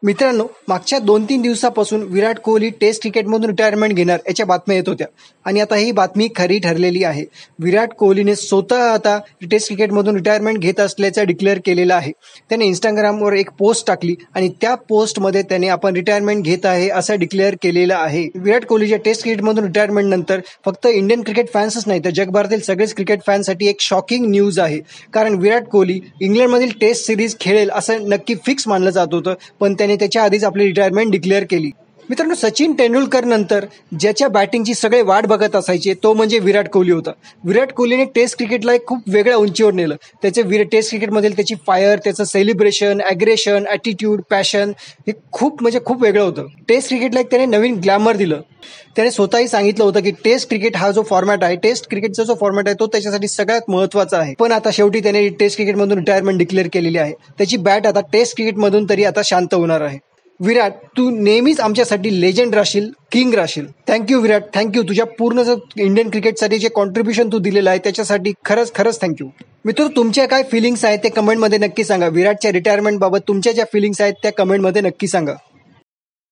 मित्रांनो, मागच्या 2-3 दिवसापासून विराट कोहली टेस्ट क्रिकेटमधून रिटायरमेंट घेणार याच्या बातम्या येत होत्या आणि आता ही बातमी खरी ठरलेली आहे. विराट कोहलीने स्वतः आता टेस्ट क्रिकेटमधून रिटायरमेंट घेत असल्याचं डिक्लेअर केलेलं आहे. त्याने इंस्टाग्रामवर एक पोस्ट टाकली आणि त्या पोस्टमध्ये त्याने आपण रिटायरमेंट घेत आहे असं डिक्लेअर केलेलं आहे. विराट कोहलीच्या टेस्ट क्रिकेटमधून रिटायरमेंट नंतर फक्त इंडियन क्रिकेट फॅन्सच नाही तर जगभरातील सगळेच क्रिकेट फॅन्ससाठी एक शॉकिंग न्यूज आहे. कारण विराट कोहली इंग्लंडमधील टेस्ट सिरीज खेळेल असं नक्की फिक्स मानलं जात होतं, पण त्याने त्याच्या आधीच आपली रिटायरमेंट डिक्लेअर केली. मित्रांनो, सचिन तेंडुलकर नंतर ज्याच्या बॅटिंगची सगळे वाट बघत असायचे तो म्हणजे विराट कोहली होता. विराट कोहलीने टेस्ट क्रिकेटला एक खूप वेगळ्या उंचीवर नेलं. त्याचे टेस्ट क्रिकेटमधील त्याची फायर, त्याचं सेलिब्रेशन, ॲग्रेशन, ॲटिट्यूड, पॅशन हे खूप वेगळं होतं. टेस्ट क्रिकेटला एक त्याने नवीन ग्लॅमर दिलं. त्याने स्वतःही सांगितलं होतं की टेस्ट क्रिकेट हा जो फॉर्मॅट आहे, टेस्ट क्रिकेटचा जो फॉर्मॅट आहे तो त्याच्यासाठी सगळ्यात महत्त्वाचा आहे. पण आता शेवटी त्याने टेस्ट क्रिकेटमधून रिटायरमेंट डिक्लेअर केलेली आहे. त्याची बॅट आता टेस्ट क्रिकेटमधून तरी आता शांत होणार आहे. विराट, तू नेहमीच आमच्यासाठी लेजंड राहशील, किंग राहशील. थँक्यू विराट, थँक्यू. तुझ्या पूर्ण इंडियन क्रिकेटसाठी जे कॉन्ट्रीब्युशन तू दिलेलं आहे त्याच्यासाठी खरंच थँक्यू. मित्र, तुमच्या काय फिलिंग्स आहेत ते कमेंटमध्ये नक्की सांगा. विराटच्या रिटायरमेंट बाबत तुमच्या ज्या फिलिंग्स आहेत त्या कमेंटमध्ये नक्की सांगा.